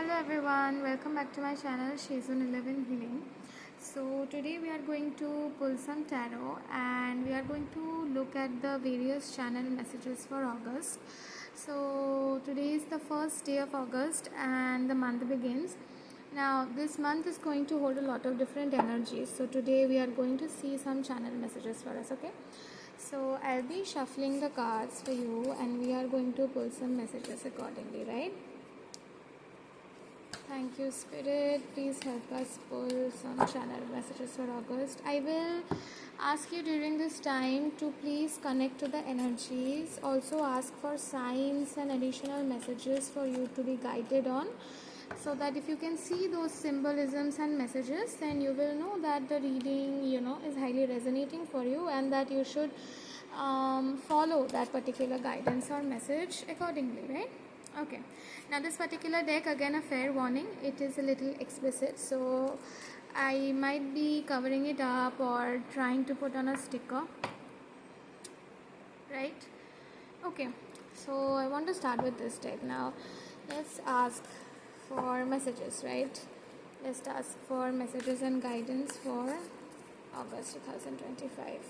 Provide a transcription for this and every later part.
Hello everyone, welcome back to my channel ShaeB Healing. So today we are going to pull some tarot and we are going to look at the various channel messages for August. So today is the first day of August and the month begins. Now this month is going to hold a lot of different energies. So today we are going to see some channel messages for us, okay? So I'll be shuffling the cards for you and we are going to pull some messages accordingly, right? Thank you, Spirit. Please help us pull some channel messages for August. I will ask you during this time to please connect to the energies. Also ask for signs and additional messages for you to be guided on. So that if you can see those symbolisms and messages, then you will know that the reading, is highly resonating for you and that you should follow that particular guidance or message accordingly, right? Okay, now this particular deck, again a fair warning, it is a little explicit, so I might be covering it up or trying to put on a sticker, right? Okay, so I want to start with this deck. Now let's ask for messages, right? Let's ask for messages and guidance for August 2025.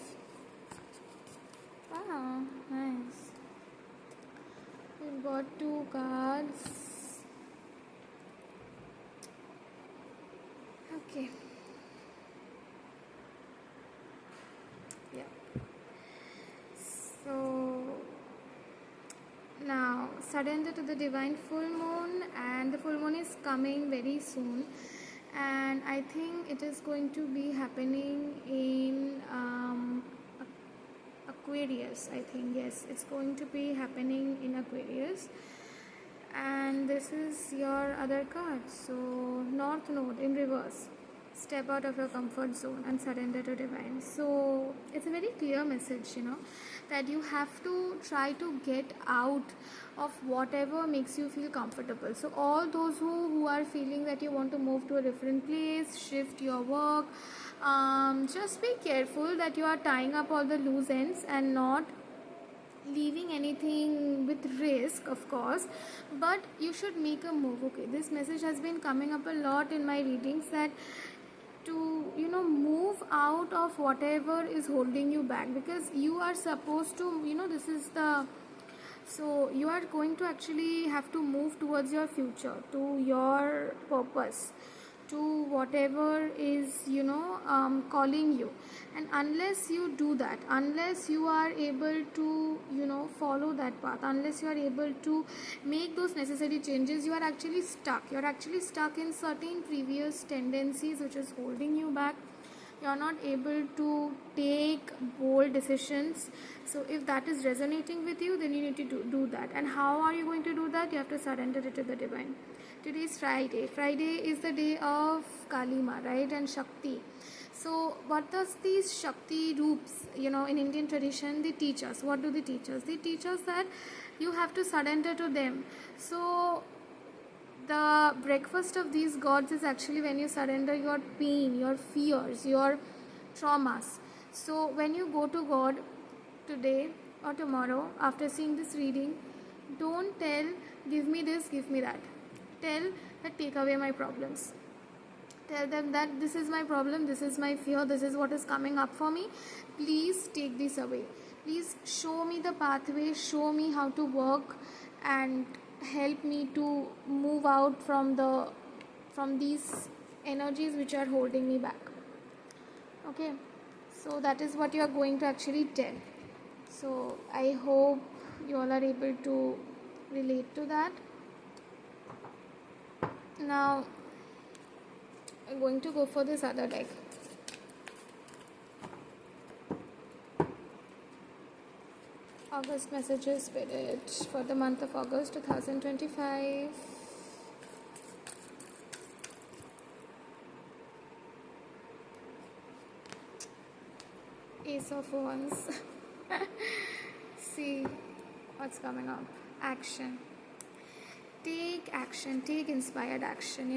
Wow, nice. We've got two cards. Okay. Yeah. So now surrender to the divine full moon, and the full moon is coming very soon, and I think it is going to be happening in Aquarius. I think, yes, it's going to be happening in Aquarius, and this is your other card. So North Node in reverse, step out of your comfort zone and surrender to divine. So it's a very clear message, that you have to try to get out of whatever makes you feel comfortable. So all those who are feeling that you want to move to a different place, shift your work, just be careful that you are tying up all the loose ends and not leaving anything with risk, of course, but you should make a move. Okay, this message has been coming up a lot in my readings, that to move out of whatever is holding you back, because you are supposed to, this is the, so you are going to actually have to move towards your future, to your purpose, to whatever is calling you. And unless you do that, unless you are able to follow that path, unless you are able to make those necessary changes, you are actually stuck. You are actually stuck in certain previous tendencies which is holding you back. You are not able to take bold decisions. So if that is resonating with you, then you need to do that. And how are you going to do that? You have to surrender it to the divine. Today is Friday. Friday is the day of Kalima, right? And Shakti. So what does these Shakti roops, in Indian tradition, they teach us? What do they teach us? They teach us that you have to surrender to them. So the breakfast of these gods is actually when you surrender your pain, your fears, your traumas. So when you go to God today or tomorrow after seeing this reading, don't tell, give me this, give me that. Tell that, take away my problems. Tell them that this is my problem, this is my fear, this is what is coming up for me. Please take this away. Please show me the pathway, show me how to work, and help me to move out from these energies which are holding me back. Okay, so that is what you are going to actually tell. So I hope you all are able to relate to that. Now I'm going to go for this other deck. August messages, Spirit, for the month of August 2025. Ace of Wands. See what's coming up. Action. Take action. Take inspired action,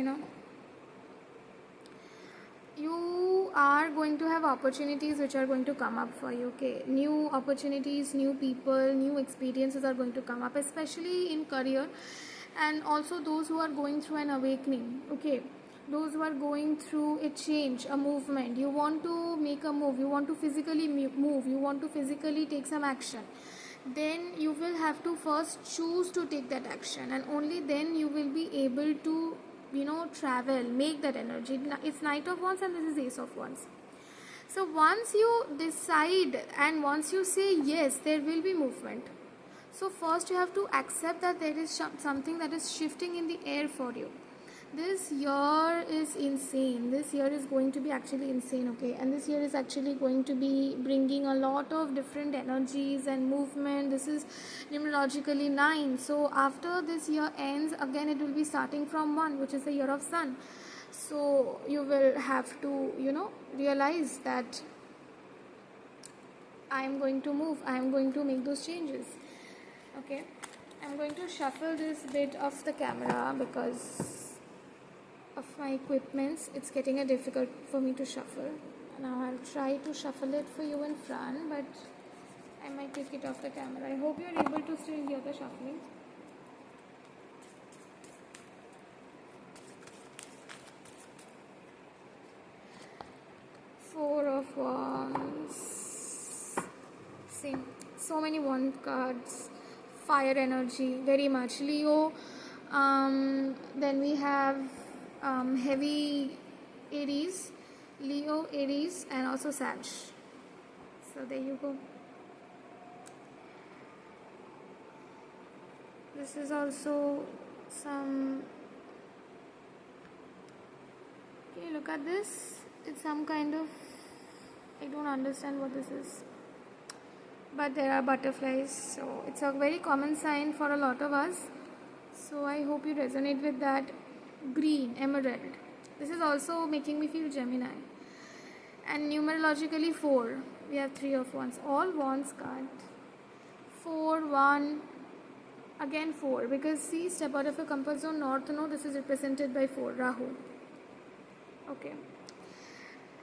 You are going to have opportunities which are going to come up for you, okay? New opportunities, new people, new experiences are going to come up, especially in career. and also those who are going through an awakening, okay, those who are going through a change, a movement, you want to make a move, you want to physically move, you want to physically take some action, then you will have to first choose to take that action, and only then you will be able to, travel, make that energy. It's Knight of Wands and this is Ace of Wands. So once you decide and once you say yes, there will be movement. So first you have to accept that there is something that is shifting in the air for you. This year is insane. This year is going to be actually insane, okay? And this year is actually going to be bringing a lot of different energies and movement. This is numerologically 9. So after this year ends, again it will be starting from 1, which is the year of Sun. So you will have to, realize that I am going to move. I am going to make those changes. Okay, I'm going to shuffle this bit of the camera because of my equipments. It's getting difficult for me to shuffle. Now I'll try to shuffle it for you in front, but I might take it off the camera. I hope you're able to still hear the shuffling. Four of Wands. See, so many wand cards. Fire energy, very much. Leo. Then we have heavy Aries, Leo, Aries, and also Sag. So there you go. This is also some. Can you look at this? It's some kind of. I don't understand what this is. But there are butterflies, so it's a very common sign for a lot of us. So I hope you resonate with that. Green, emerald. This is also making me feel Gemini. And numerologically 4. We have 3 of Wands. All Wands card. 4, 1. Again 4. Because see, step out of your comfort zone. North node. This is represented by 4. Rahu. Okay.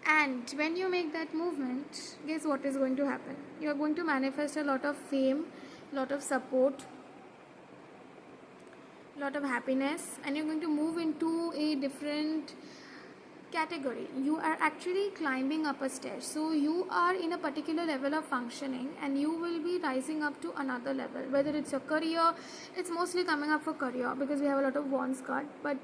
And when you make that movement, guess what is going to happen? You are going to manifest a lot of fame, lot of support, lot of happiness, and you're going to move into a different category. You are actually climbing up a stair. So you are in a particular level of functioning and you will be rising up to another level. Whether it's your career, it's mostly coming up for career because we have a lot of Wands card. But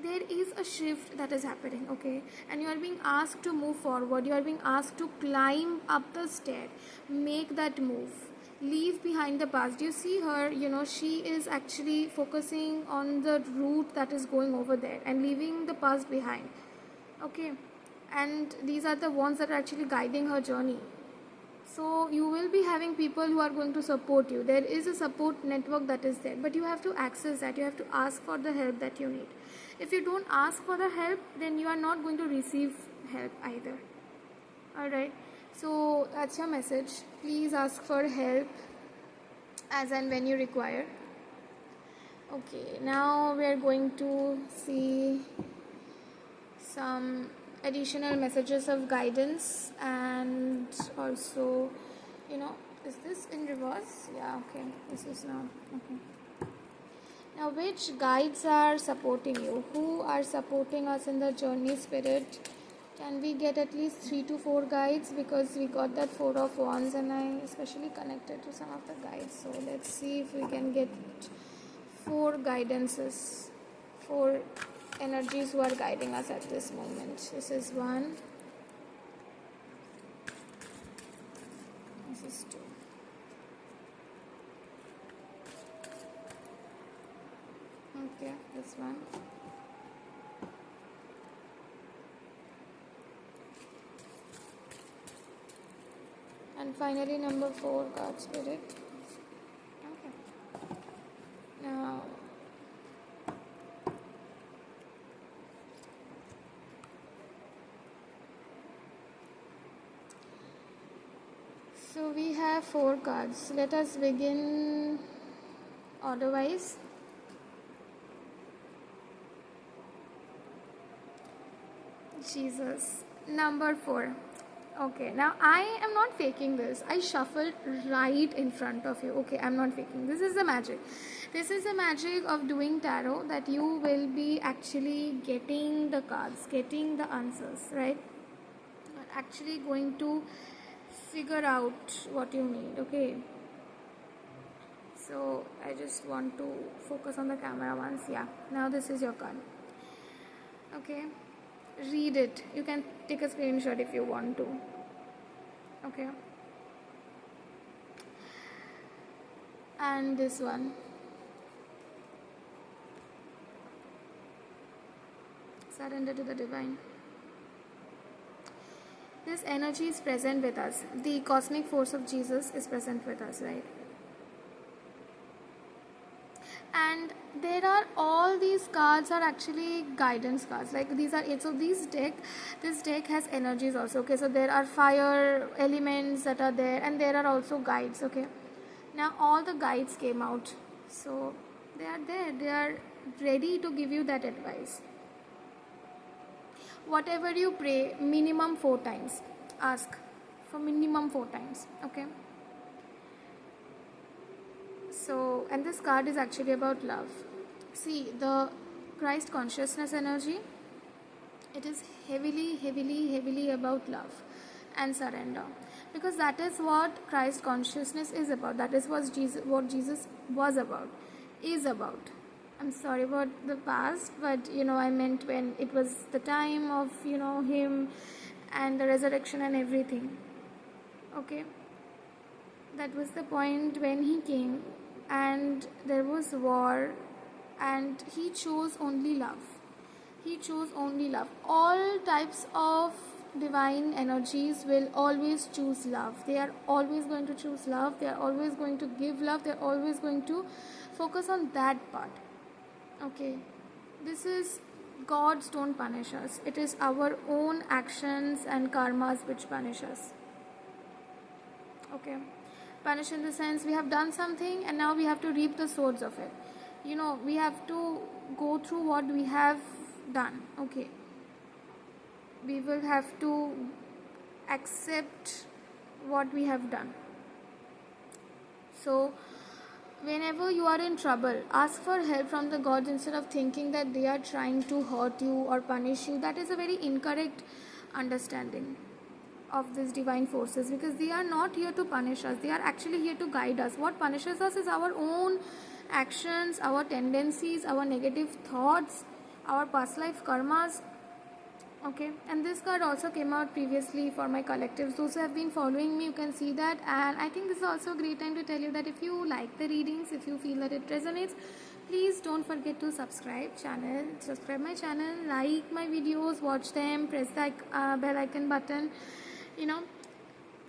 there is a shift that is happening, okay? And you are being asked to move forward. You are being asked to climb up the stair. Make that move. Leave behind the past. You see her, she is actually focusing on the route that is going over there and leaving the past behind. Okay, and these are the ones that are actually guiding her journey. So you will be having people who are going to support you. There is a support network that is there, but you have to access that. You have to ask for the help that you need. If you don't ask for the help, then you are not going to receive help either. Alright, so that's your message. Please ask for help as and when you require. Okay, now we are going to see some additional messages of guidance, and also, is this in reverse? Yeah, okay, this is now, okay. Now, which guides are supporting you? Who are supporting us in the journey, Spirit? Can we get at least 3 to 4 guides? Because we got that 4 of Wands and I especially connected to some of the guides. So, let's see if we can get 4 guidances, 4 energies who are guiding us at this moment. This is 1. This is 2. Okay, this one. And finally number 4, God Spirit. Okay. Now, so we have 4 cards. Let us begin order-wise. Jesus. Number 4. Okay, now I am not faking this. I shuffled right in front of you. Okay, I'm not faking. This is the magic. This is the magic of doing tarot, that you will be actually getting the cards, getting the answers, right? You're actually going to figure out what you need, okay? So I just want to focus on the camera once. Yeah, now this is your card. Okay, read it. You can take a screenshot if you want to. Okay, and this one. Surrender to the divine. This energy is present with us. The cosmic force of Jesus is present with us, right? And there are all these cards are actually guidance cards. Like these are it. So this deck has energies also. Okay, so there are fire elements that are there, and there are also guides. Okay, now all the guides came out, so they are there. They are ready to give you that advice. Whatever you pray, minimum 4 times. Ask for minimum 4 times. Okay. So, and this card is actually about love. See, the Christ consciousness energy, it is heavily about love and surrender. Because that is what Christ consciousness is about. That is what Jesus was about, is about. I'm sorry about the past, but I meant when it was the time of him and the resurrection and everything. Okay, that was the point when he came and there was war, and he chose only love. He chose only love. All types of divine energies will always choose love. They are always going to choose love. They are always going to give love. They are always going to focus on that part. Okay, this is, gods don't punish us. It is our own actions and karmas which punish us. Okay, punish in the sense we have done something and now we have to reap the swords of it. We have to go through what we have done. Okay, we will have to accept what we have done. So whenever you are in trouble, ask for help from the gods instead of thinking that they are trying to hurt you or punish you. That is a very incorrect understanding of these divine forces, because they are not here to punish us. They are actually here to guide us. What punishes us is our own actions, our tendencies, our negative thoughts, our past life karmas. Okay, and this card also came out previously for my collectives. Those who have been following me, you can see that. And I think this is also a great time to tell you that if you like the readings, if you feel that it resonates, please don't forget to subscribe my channel, like my videos, watch them, press the bell icon button,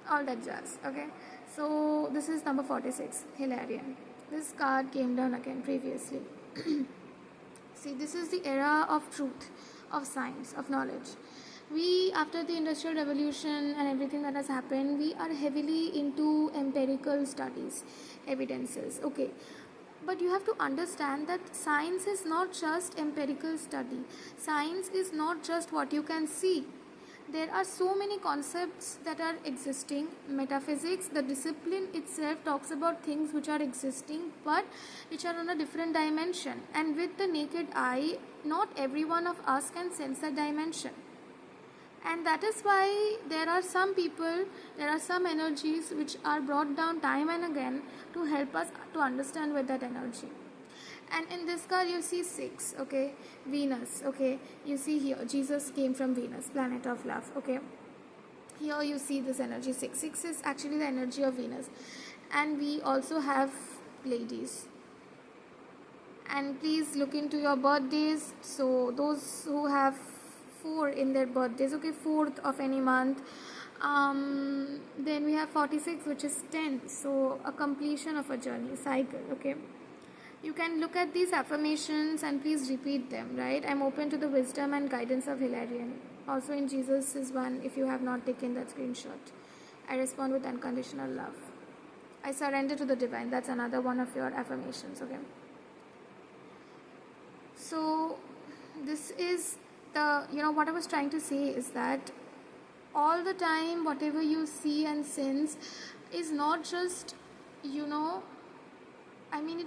all that jazz. Okay, so this is number 46, Hilarion. This card came down again previously. See, this is the era of truth, of science, of knowledge. We, after the Industrial Revolution and everything that has happened, we are heavily into empirical studies, evidences. Okay, but you have to understand that science is not just empirical study. Science is not just what you can see. There are so many concepts that are existing. Metaphysics, the discipline itself, talks about things which are existing but which are on a different dimension. And with the naked eye, not every one of us can sense that dimension. And that is why there are some people, there are some energies which are brought down time and again to help us to understand with that energy. And in this card you see 6, okay, Venus, okay, you see here Jesus came from Venus, planet of love. Okay, here you see this energy 6 is actually the energy of Venus. And we also have ladies, and please look into your birthdays. So those who have 4 in their birthdays, okay, 4th of any month, then we have 46, which is 10, so a completion of a journey cycle. Okay, you can look at these affirmations and please repeat them, right? I'm open to the wisdom and guidance of Hilarion. Also in Jesus is one, if you have not taken that screenshot. I respond with unconditional love. I surrender to the divine. That's another one of your affirmations. Okay, so this is the, what I was trying to say is that all the time whatever you see and sense is not just, it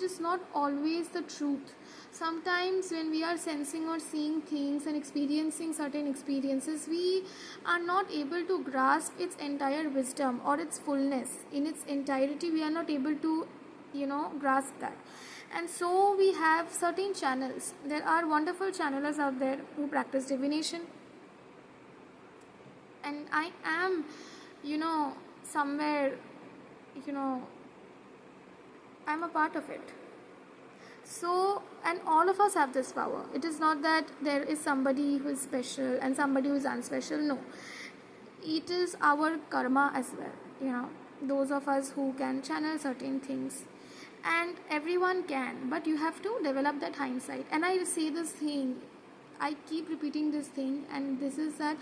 is not always the truth. Sometimes when we are sensing or seeing things and experiencing certain experiences, we are not able to grasp its entire wisdom or its fullness in its entirety. We are not able to, grasp that. And so we have certain channels. There are wonderful channelers out there who practice divination. And I am, somewhere, I'm a part of it. So, and all of us have this power. It is not that there is somebody who is special and somebody who is unspecial. No. It is our karma as well. Those of us who can channel certain things. And everyone can. But you have to develop that hindsight. And I say this thing. I keep repeating this thing, and this is that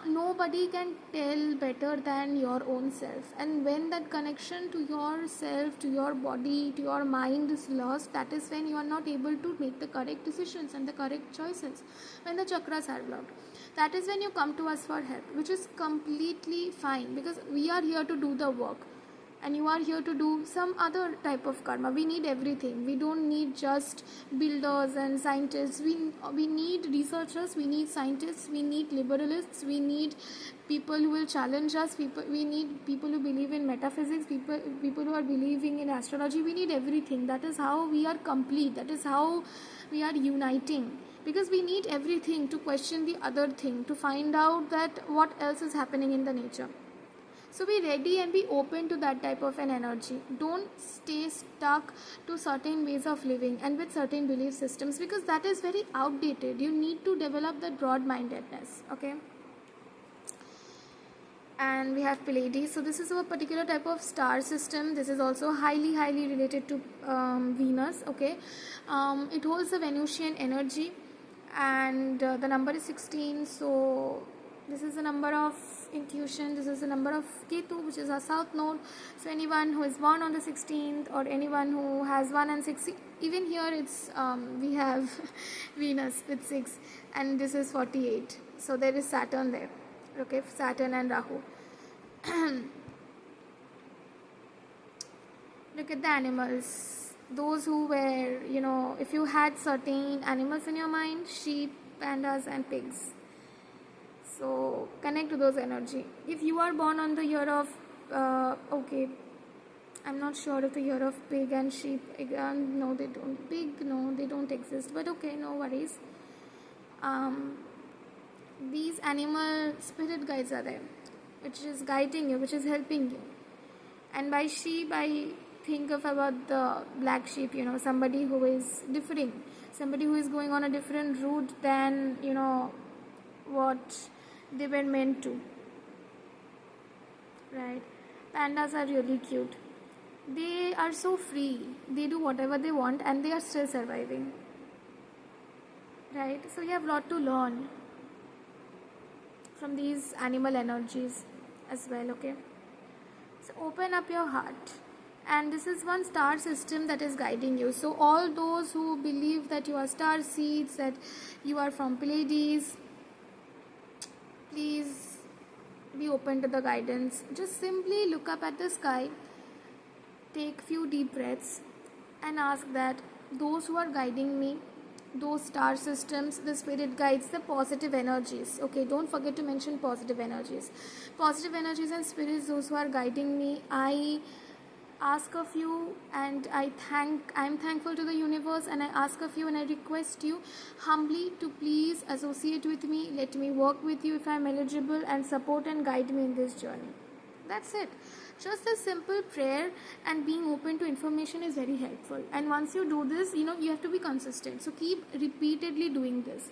nobody can tell better than your own self. And when that connection to yourself, to your body, to your mind is lost, that is when you are not able to make the correct decisions and the correct choices. When the chakras are blocked, that is when you come to us for help, which is completely fine, because we are here to do the work. And you are here to do some other type of karma. We need everything. We don't need just builders and scientists. We need researchers. We need scientists. We need liberalists. We need people who will challenge us. We need people who believe in metaphysics. People who are believing in astrology. We need everything. That is how we are complete. That is how we are uniting. Because we need everything to question the other thing, to find out that what else is happening in the nature. So be ready and be open to that type of an energy. Don't stay stuck to certain ways of living and with certain belief systems, because that is very outdated. You need to develop that broad-mindedness. Okay. And we have Pleiades. So this is a particular type of star system. This is also highly related to Venus. Okay. It holds the Venusian energy, and the number is 16. So this is the number of intuition. This is the number of Ketu, which is our south node. So anyone who is born on the 16th, or anyone who has 1 and 6, even here it's we have Venus with 6, and this is 48. So there is Saturn there. Okay, Saturn and Rahu. Look at the animals. Those who were, if you had certain animals in your mind: sheep, pandas and pigs. So connect to those energy. If you are born on the year of, I'm not sure if the year of pig and sheep, no they don't, pig, no they don't exist, but okay, no worries. These animal spirit guides are there, which is guiding you, which is helping you. And by sheep, I think about the black sheep, somebody who is differing, somebody who is going on a different route than, what they were meant to. Right? Pandas are really cute. They are so free. They do whatever they want and they are still surviving. Right? So you have a lot to learn from these animal energies as well. Okay? So open up your heart. And this is one star system that is guiding you. So all those who believe that you are star seeds, that you are from Pleiades, please be open to the guidance. Just simply look up at the sky, take few deep breaths, and ask that those who are guiding me, those star systems, the spirit guides, the positive energies. Okay, don't forget to mention positive energies. Positive energies and spirits, those who are guiding me, I ask of you, and I'm thankful to the universe, and I ask of you and I request you humbly to please associate with me, let me work with you if I'm eligible, and support and guide me in this journey. That's it. Just a simple prayer and being open to information is very helpful. And once you do this, you have to be consistent. So keep repeatedly doing this.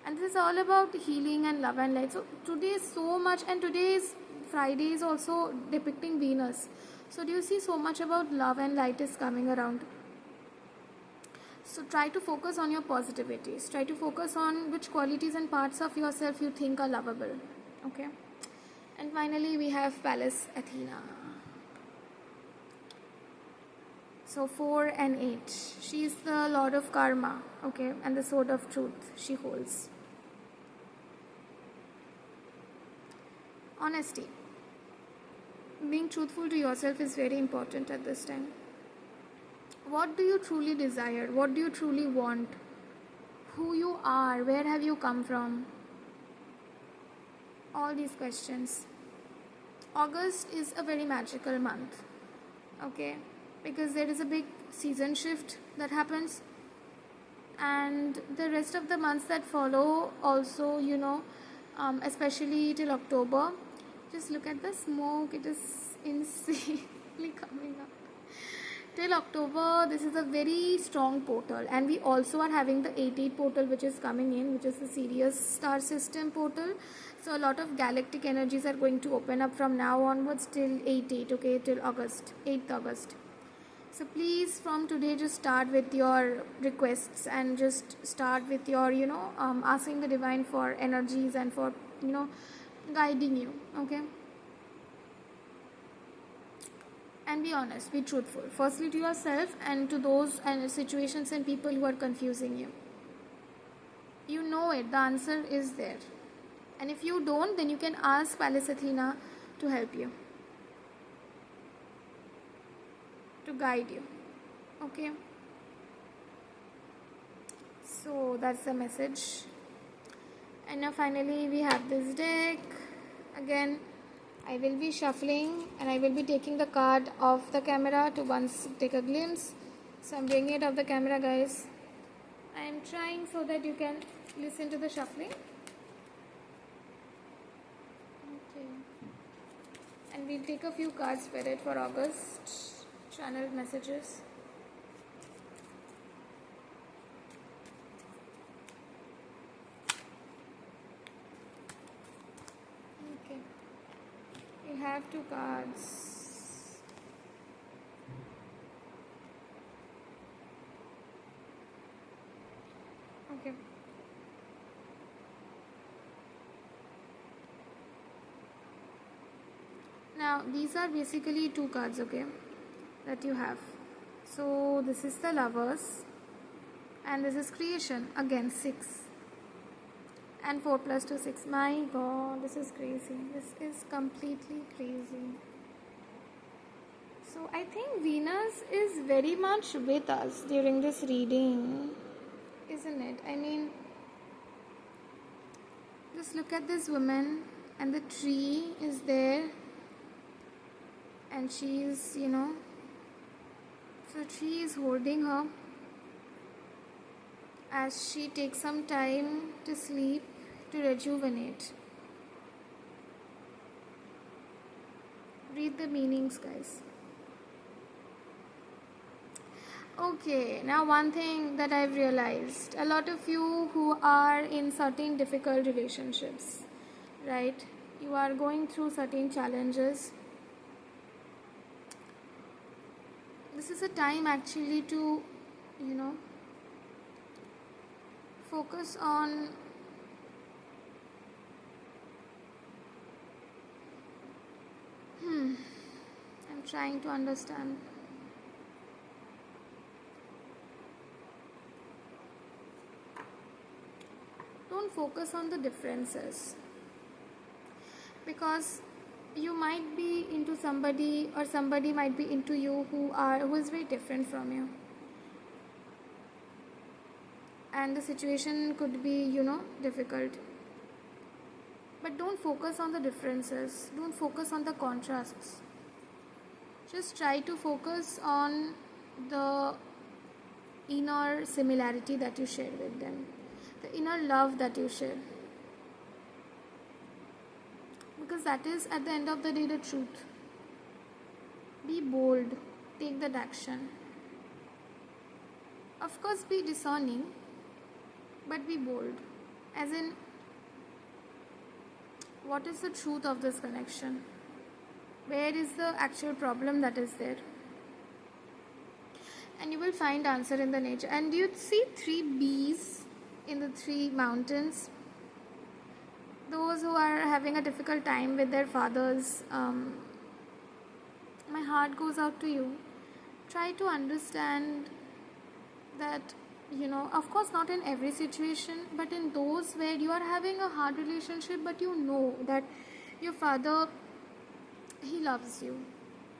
And this is all about healing and love and light. So today is so much, and today's Friday is also depicting Venus. So do you see so much about love and light is coming around? So try to focus on your positivities. Try to focus on which qualities and parts of yourself you think are lovable. Okay. And finally we have Pallas Athena. So 4 and 8. She is the Lord of Karma. Okay. And the Sword of Truth she holds. Honesty. Being truthful to yourself is very important at this time. What do you truly desire? What do you truly want? Who you are? Where have you come from? All these questions. August is a very magical month, okay, because there is a big season shift that happens, and the rest of the months that follow also, especially till October. Just look at the smoke, it is insanely coming up. Till October, this is a very strong portal, and we also are having the 88 portal which is coming in, which is the Sirius star system portal. So a lot of galactic energies are going to open up from now onwards till 88, okay, till August, 8th August. So please from today just start with your requests and just start with your, asking the divine for energies and for, guiding you, okay? And be honest, be truthful. Firstly to yourself and to those and situations and people who are confusing you. You know it, the answer is there. And if you don't, then you can ask Palace Athena to help you, to guide you, okay? So that's the message. And now finally we have this deck. Again, I will be shuffling and I will be taking the card off the camera to once take a glimpse. So I'm bringing it off the camera, guys. I am trying so that you can listen to the shuffling. Okay. And we'll take a few cards Spirit for August. Channel messages. Okay. We have 2 cards. Okay. Now these are basically 2 cards, okay, that you have. So this is the Lovers and this is Creation, again 6 and 4 plus 2 6. My god, this is crazy. This is completely crazy. So I think Venus is very much with us during this reading, isn't it? I mean, just look at this woman and the tree is there and she is, so the tree is holding her as she takes some time to sleep, to rejuvenate. Read the meanings, guys. Okay, now one thing that I've realized, a lot of you who are in certain difficult relationships, right? You are going through certain challenges. This is a time actually to, focus on I'm trying to understand. Don't focus on the differences, because you might be into somebody or somebody might be into you who is very different from you, and the situation could be difficult. But don't focus on the differences, don't focus on the contrasts. Just try to focus on the inner similarity that you share with them, the inner love that you share, because that is at the end of the day the truth. Be bold, take that action. Of course, be discerning, but be bold. As in, what is the truth of this connection? Where is the actual problem that is there? And you will find answer in the nature. And you see 3 bees in the 3 mountains. Those who are having a difficult time with their fathers, my heart goes out to you. Try to understand that, of course not in every situation, but in those where you are having a hard relationship, but you know that Your father, he loves you,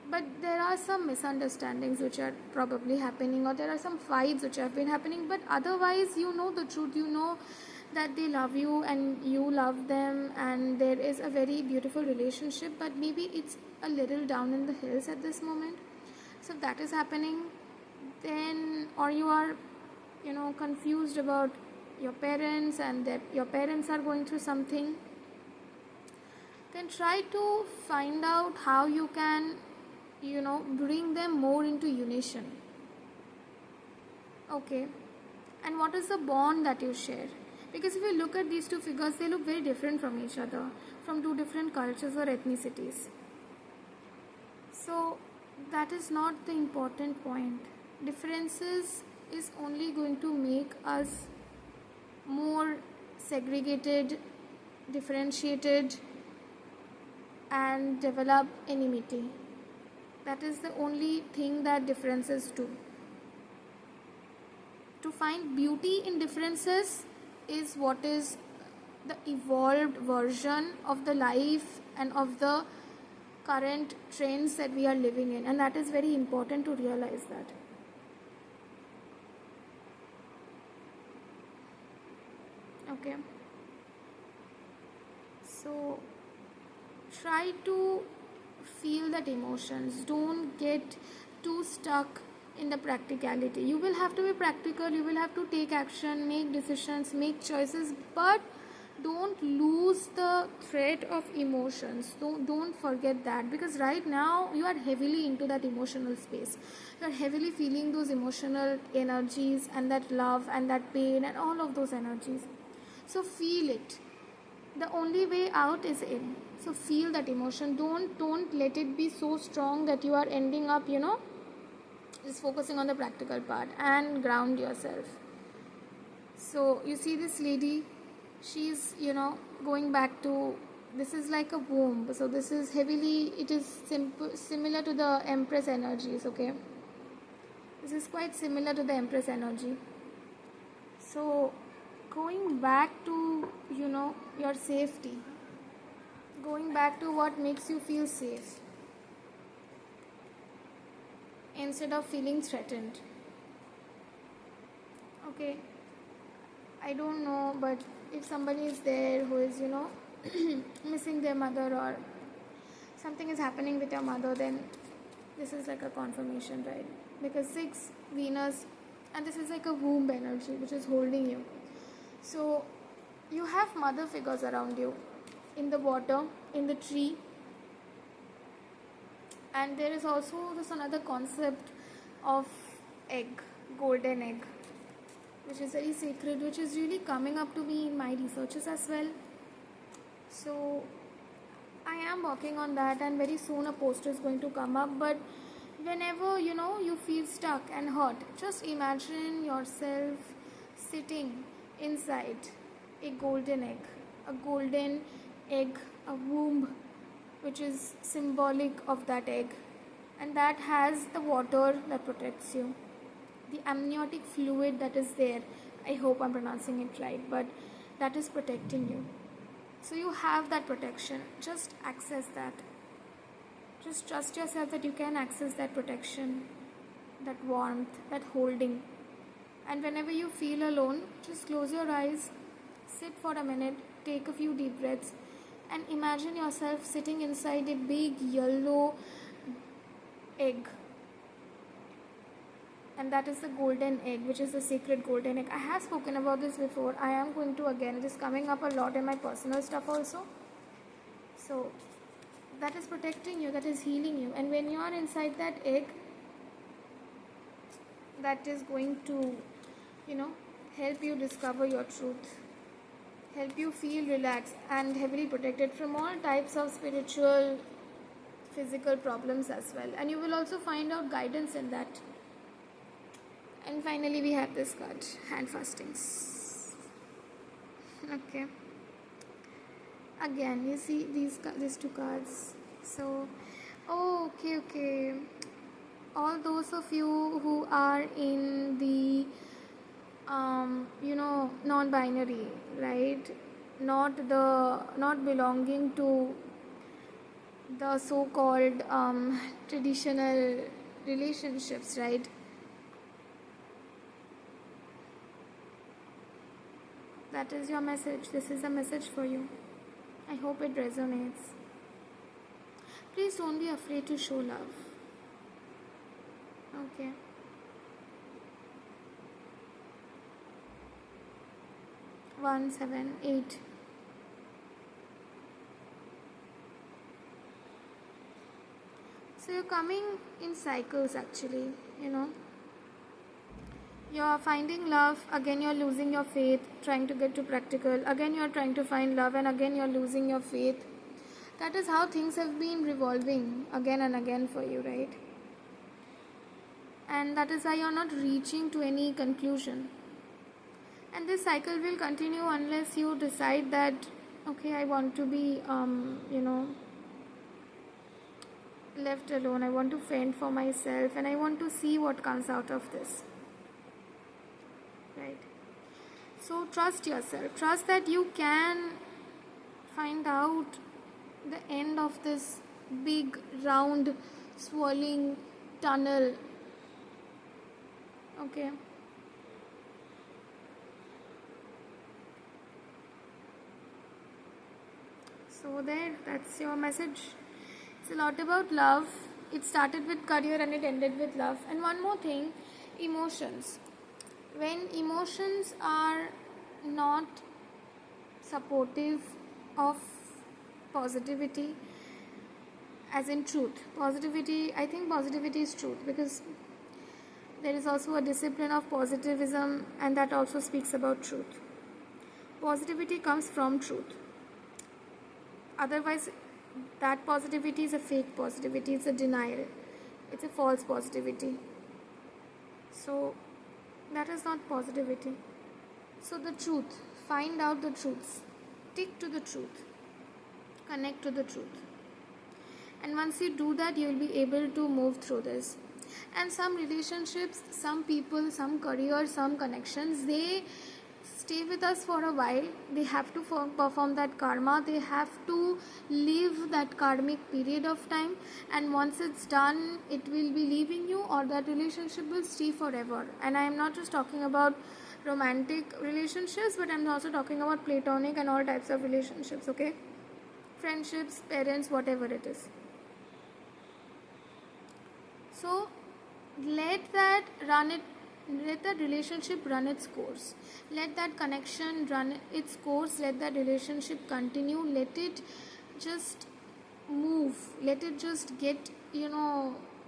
but there are some misunderstandings which are probably happening, or there are some fights which have been happening, but otherwise you know the truth. You know that they love you and you love them, and there is a very beautiful relationship, but maybe it's a little down in the hills at this moment. So if that is happening, then, or you are confused about your parents, and that your parents are going through something, then try to find out how you can bring them more into unison. Okay. And what is the bond that you share? Because if you look at these two figures, they look very different from each other, from two different cultures or ethnicities. So that is not the important point. Differences is only going to make us more segregated, differentiated, and develop enmity. That is the only thing that differences do. To find beauty in differences is what is the evolved version of the life and of the current trends that we are living in, and that is very important to realize that. Okay. So try to feel that emotions. Don't get too stuck in the practicality. You will have to be practical, you will have to take action, make decisions, make choices, but don't lose the thread of emotions. Don't forget that, because right now you are heavily into that emotional space. You are heavily feeling those emotional energies and that love and that pain and all of those energies. So feel it. The only way out is in. So feel that emotion. Don't let it be so strong that you are ending up, just focusing on the practical part, and ground yourself. So you see this lady, she's going back to, this is like a womb. So this is heavily, it is similar to the Empress energies. Okay, this is quite similar to the Empress energy. So going back to your safety, going back to what makes you feel safe instead of feeling threatened. Okay, I don't know, but if somebody is there who is missing their mother, or something is happening with your mother, then this is like a confirmation, right? Because 6 Venus, and this is like a womb energy which is holding you. So you have mother figures around you, in the water, in the tree, and there is also this another concept of egg, golden egg, which is very sacred, which is really coming up to me in my researches as well. So I am working on that, and very soon a poster is going to come up. But whenever you feel stuck and hurt, just imagine yourself sitting inside a golden egg, a womb, which is symbolic of that egg, and that has the water that protects you, the amniotic fluid that is there. I hope I'm pronouncing it right, but that is protecting you. So you have that protection. Just access that. Just trust yourself that you can access that protection, that warmth, that holding. And whenever you feel alone, just close your eyes, sit for a minute, take a few deep breaths, and imagine yourself sitting inside a big yellow egg. And that is the golden egg, which is the sacred golden egg. I have spoken about this before. I am going to again. It is coming up a lot in my personal stuff also. So that is protecting you, that is healing you. And when you are inside that egg, that is going to help you discover your truth, help you feel relaxed and heavily protected from all types of spiritual, physical problems as well. And you will also find out guidance in that. And finally we have this card, hand fastings. Okay, again you see these 2 cards. So okay, all those of you who are in the non-binary, right, not belonging to the so-called traditional relationships, right? That is your message. This is a message for you. I hope it resonates. Please don't be afraid to show love. Okay. One, 7, 8. So you're coming in cycles actually, you know. You're finding love, again you're losing your faith, trying to get to practical, again you're trying to find love, and again you're losing your faith. That is how things have been revolving again and again for you, right? And that is why you're not reaching to any conclusion. And this cycle will continue unless you decide that, okay, I want to be, left alone. I want to fend for myself, and I want to see what comes out of this. Right? So trust yourself. Trust that you can find out the end of this big, round, swirling tunnel. Okay. So there, that's your message. It's a lot about love. It started with career and it ended with love. And one more thing, emotions. When emotions are not supportive of positivity, as in truth, positivity, I think positivity is truth, because there is also a discipline of positivism, and that also speaks about truth. Positivity comes from truth. Otherwise, that positivity is a fake positivity, it's a denial, it's a false positivity. So that is not positivity. So the truth, find out the truths, stick to the truth, connect to the truth, and once you do that, you will be able to move through this. And some relationships, some people, some careers, some connections, they stay with us for a while. They have to perform that karma, they have to live that karmic period of time, and once it's done, it will be leaving you, or that relationship will stay forever. And I am not just talking about romantic relationships, but I'm also talking about platonic and all types of relationships, okay? Friendships, parents, whatever it is. So let that relationship run its course. Let that connection run its course. Let that relationship continue. Let it just move. Let it just get,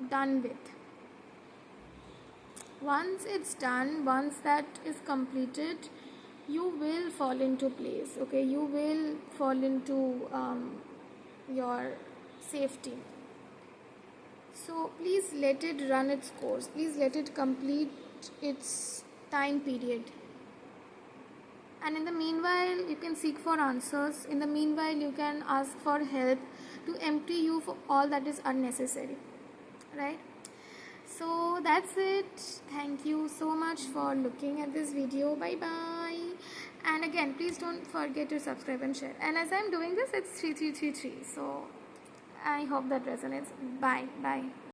done with. Once it's done, once that is completed, you will fall into place, okay? You will fall into your safety. So please let it run its course. Please let it complete its time period. And in the meanwhile, you can seek for answers. In the meanwhile, you can ask for help to empty you for all that is unnecessary. Right? So that's it. Thank you so much for looking at this video. Bye bye. And again, please don't forget to subscribe and share. And as I'm doing this, it's 3333. So I hope that resonates. Bye. Bye.